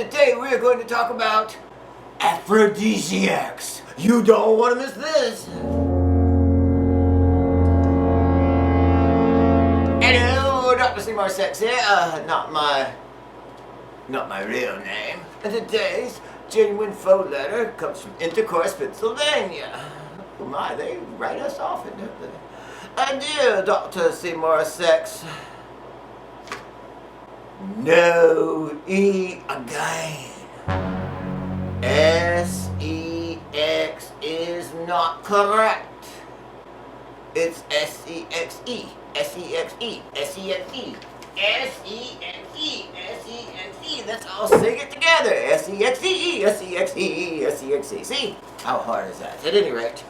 today we are going to talk about aphrodisiacs. You don't want to miss this. Hello, Dr. Seymour Sexe here. Not my real name. And today's genuine faux letter comes from Intercourse, Pennsylvania. Oh my, they write us often, don't they? And dear Dr. Seymour Sexe, no E again. S-E-X is not correct. It's S-E-X-E, S-E-X-E, S-E-X-E, S-E-X-E, S-E-X-E. Let's all sing it together. S-E-X-E, S-E-X-E, S-E-X-E. See? How hard is that? At any rate,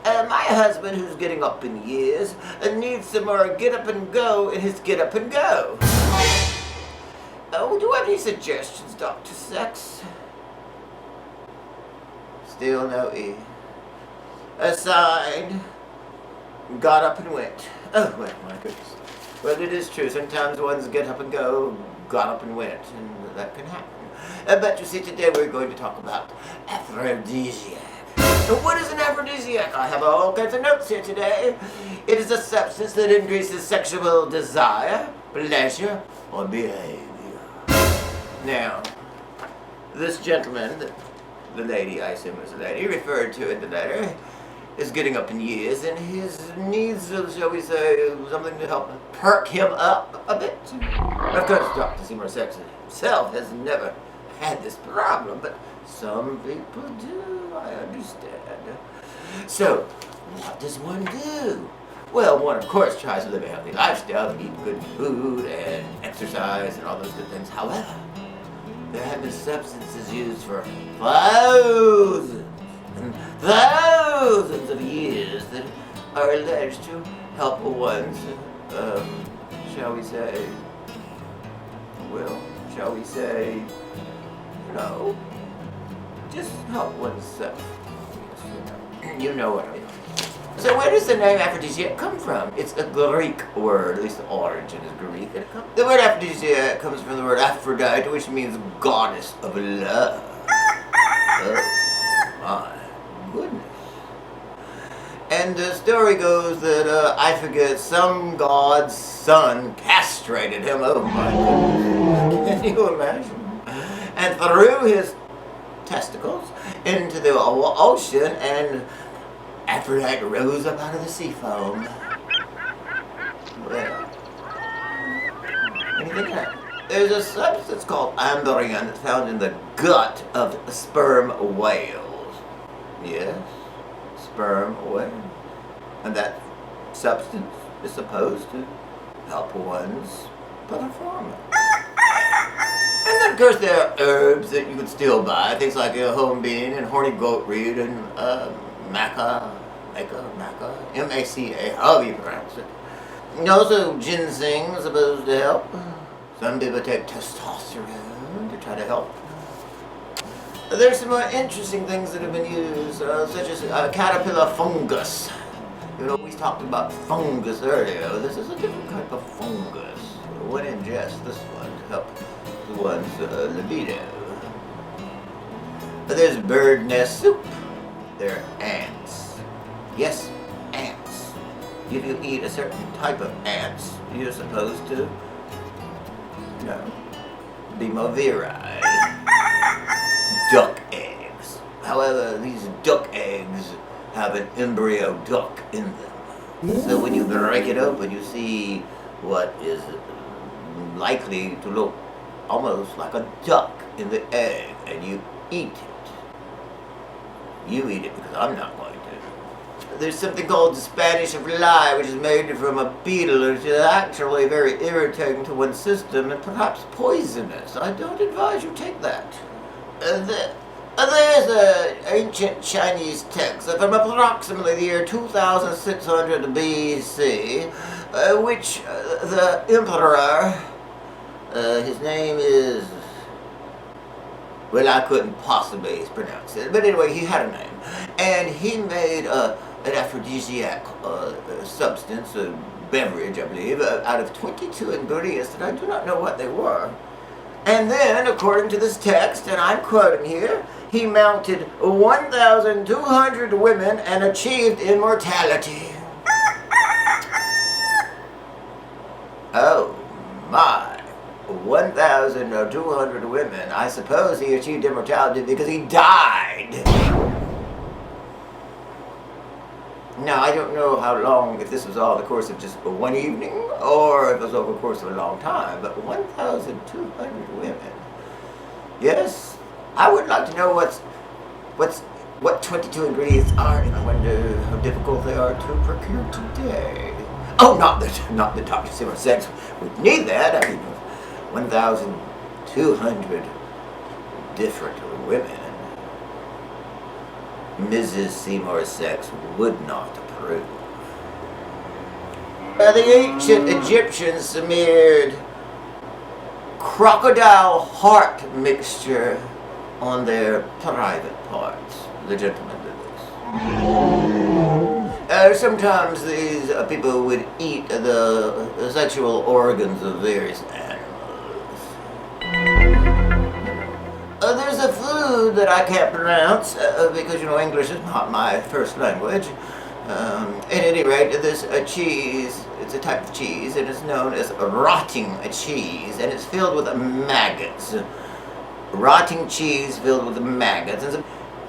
my husband, who's getting up in years, needs some more get up and go in his get up and go. Oh, do you have any suggestions, Dr. Sexe? Still no E. Assigned. Got up and went. Oh, well, my goodness. Well, it is true. Sometimes one's get up and go, got up and went, and that can happen. But you see, today we're going to talk about aphrodisiac. So what is an aphrodisiac? I have all kinds of notes here today. It is a substance that increases sexual desire, pleasure, or behavior. Now, this gentleman, the lady, I assume was a lady, referred to in the letter, is getting up in years, and his needs, shall we say, something to help perk him up a bit. Of course, Dr. Seymour Sexe himself has never had this problem, but some people do, I understand. So, what does one do? Well, one, of course, tries to live a healthy lifestyle and eat good food and exercise and all those good things. However, there have been substances used for thousands and thousands of years that are alleged to help one's, shall we say, just help oneself. You know what I mean. So where does the name aphrodisiac come from? It's a Greek word, at least the origin is Greek. The word aphrodisiac comes from the word Aphrodite, which means goddess of love. Oh my goodness. And the story goes that, I forget, some god's son castrated him. Oh my goodness. Can you imagine? And threw his testicles into the ocean, and Aphrodite rose up out of the sea foam. Well, anything else? There's a substance called ambrion that's found in the gut of sperm whales. Yes, sperm whale. And that substance is supposed to help one's performance. And then, of course, there are herbs that you can still buy, things like home bean and horny goat reed and maca, M-A-C-A, however you pronounce it. And also, ginseng is supposed to help. Some people take testosterone to try to help. There's some more interesting things that have been used, such as caterpillar fungus. You know, we talked about fungus earlier. This is a different type of fungus. One ingests this one to help one's libido. There's bird nest soup. There are ants. Yes, ants. If you eat a certain type of ants, you're supposed to, be more virile. Duck eggs. However, these duck eggs have an embryo duck in them. So when you break it open, you see what is likely to look almost like a duck in the egg, and you eat it. You eat it because I'm not going to. There's something called the Spanish fly, which is made from a beetle, which is actually very irritating to one's system and perhaps poisonous. I don't advise you take that. There's an ancient Chinese text from approximately the year 2600 BC, which the emperor, his name is, well, I couldn't possibly pronounce it, but anyway, he had a name, and he made an aphrodisiac substance, a beverage, I believe, out of 22 ingredients that I do not know what they were. And then, according to this text, and I'm quoting here, he mounted 1,200 women and achieved immortality. Oh my, 1,200 women. I suppose he achieved immortality because he died. Now, I don't know how long, if this was all the course of just one evening, or if it was over the course of a long time, but 1,200 women. Yes, I would like to know what 22 ingredients are, and I wonder how difficult they are to procure today. Oh, not that Dr. Seymour Sexe would need that. I mean, 1,200 different women. Mrs. Seymour Sexe would not approve. The ancient Egyptians smeared crocodile heart mixture on their private parts. The gentlemen did this. Sometimes these people would eat the sexual organs of various animals. There's a food that I can't pronounce because, English is not my first language. At any rate, this cheese, it's a type of cheese, and it's known as rotting cheese, and it's filled with maggots. Rotting cheese filled with maggots.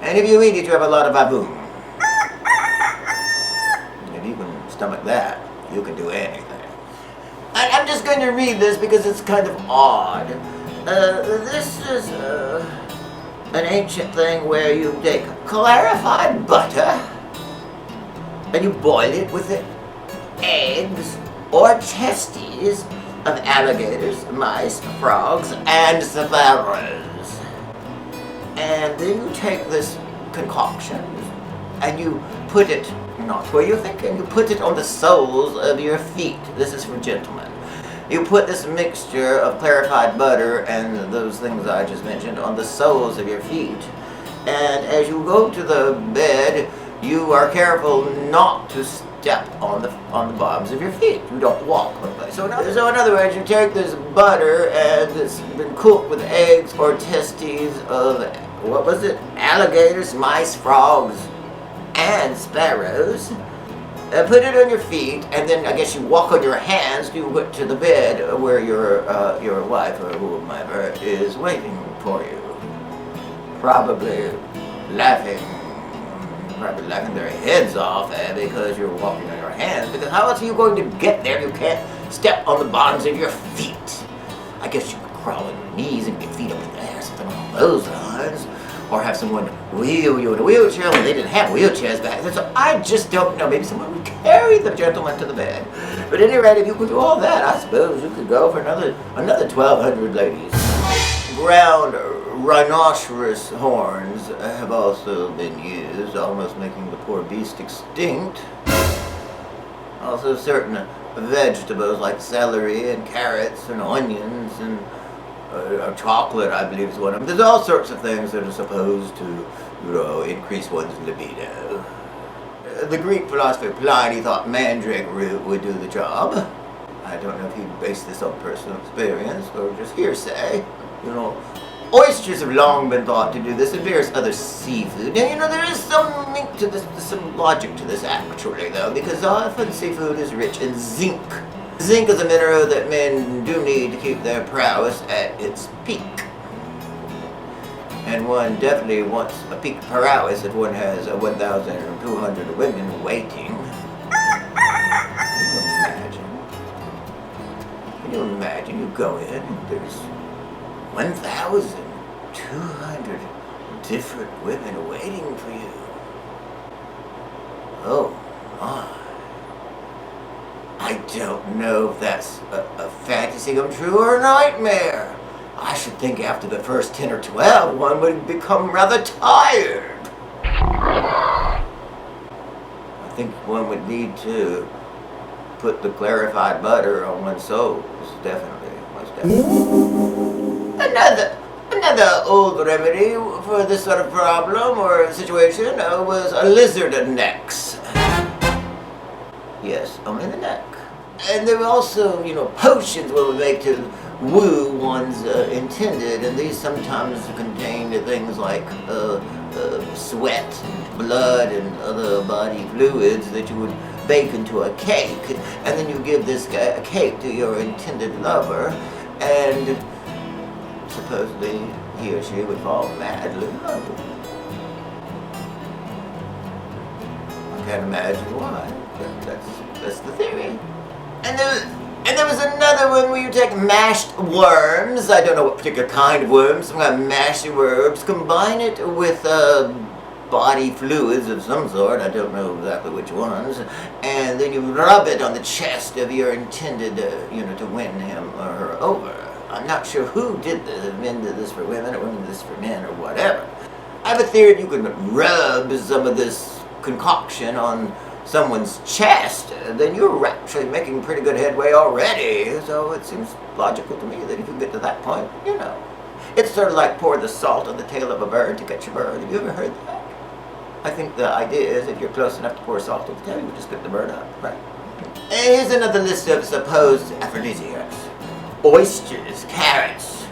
And if you eat it, you have a lot of baboon. If you can stomach that, you can do anything. I'm just going to read this because it's kind of odd. This is an ancient thing where you take clarified butter and you boil it with the eggs or testes of alligators, mice, frogs, and sparrows. And then you take this concoction and you put it, not where you're thinking, you put it on the soles of your feet. This is for gentlemen. You put this mixture of clarified butter and those things I just mentioned on the soles of your feet. And as you go to the bed, you are careful not to step on the bottoms of your feet. You don't walk on the place. So in other words, you take this butter and it's been cooked with eggs or testes of, what was it? Alligators, mice, frogs, and sparrows. Put it on your feet, and then I guess you walk on your hands to the bed where your wife or whomever is waiting for you. Probably laughing their heads off because you're walking on your hands. Because how else are you going to get there? You can't step on the bottoms of your feet. I guess you could crawl on your knees and get your feet up in the air, something along those lines. Or have someone wheel you in a wheelchair when they didn't have wheelchairs back then. So I just don't know. Maybe someone would carry the gentleman to the bed. But at any rate, if you could do all that, I suppose you could go for another 1,200 ladies. Ground rhinoceros horns have also been used, almost making the poor beast extinct. Also certain vegetables like celery and carrots and onions and chocolate, I believe, is one of them. There's all sorts of things that are supposed to, increase one's libido. The Greek philosopher Pliny thought mandrake root would do the job. I don't know if he based this on personal experience or just hearsay. Oysters have long been thought to do this, and various other seafood. And there is some link to this, some logic to this actually, though, because often seafood is rich in zinc. Zinc is a mineral that men do need to keep their prowess at its peak. And one definitely wants a peak prowess if one has 1,200 women waiting. Can you imagine? You go in and there's 1,200 different women waiting for you. Oh my. I don't know if that's a fantasy come true or a nightmare. I should think after the first 10 or 12, one would become rather tired. I think one would need to put the clarified butter on one's soles, definitely, most definitely. Another old remedy for this sort of problem or situation was lizard necks. Yes, only the neck. And there were also, potions we would make to woo one's intended, and these sometimes contain things like sweat, and blood, and other body fluids that you would bake into a cake, and then you give this cake to your intended lover, and supposedly he or she would fall madly in love with you. I can't imagine why, but that's the theory. And there was another one where you take mashed worms. I don't know what particular kind of worms, some kind of mashy worms, combine it with body fluids of some sort, I don't know exactly which ones, and then you rub it on the chest of your intended, to win him or her over. I'm not sure who did this, if men did this for women or women did this for men or whatever. I have a theory that you could rub some of this concoction on someone's chest, then you're actually making pretty good headway already. So it seems logical to me that if you get to that point, It's sort of like pour the salt on the tail of a bird to catch a bird. Have you ever heard that? I think the idea is if you're close enough to pour salt on the tail, you can just pick the bird up, right? And here's another list of supposed aphrodisiacs. Oysters, carrots,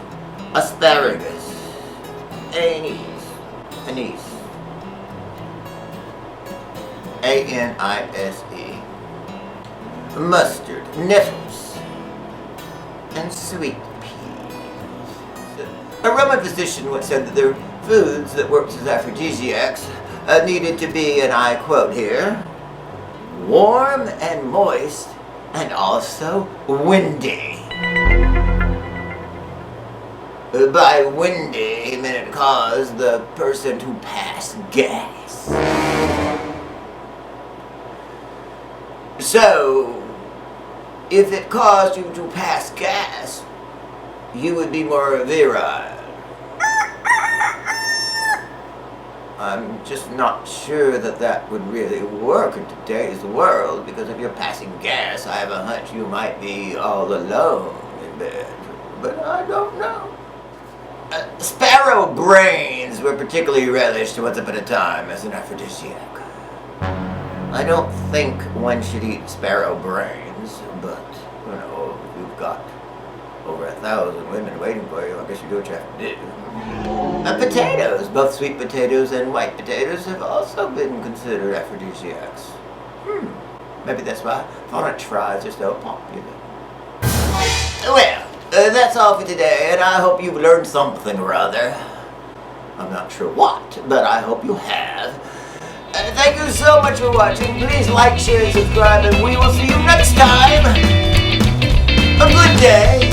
asparagus, anise, A-N-I-S-E, mustard, nettles, and sweet peas. A Roman physician once said that their foods that worked as aphrodisiacs needed to be, and I quote here, warm and moist and also windy. By windy, he meant it caused the person to pass gas. So, if it caused you to pass gas, you would be more virile. I'm just not sure that would really work in today's world, because if you're passing gas, I have a hunch you might be all alone in bed. But I don't know. Sparrow brains were particularly relished once upon a time as an aphrodisiac. I don't think one should eat sparrow brains, but, if you've got over 1,000 women waiting for you, I guess you do what you have to do. Potatoes, both sweet potatoes and white potatoes, have also been considered aphrodisiacs. Maybe that's why French fries are so popular. Well, that's all for today, and I hope you've learned something or other. I'm not sure what, but I hope you have. Thank you so much for watching. Please like, share, and subscribe, and we will see you next time. A good day.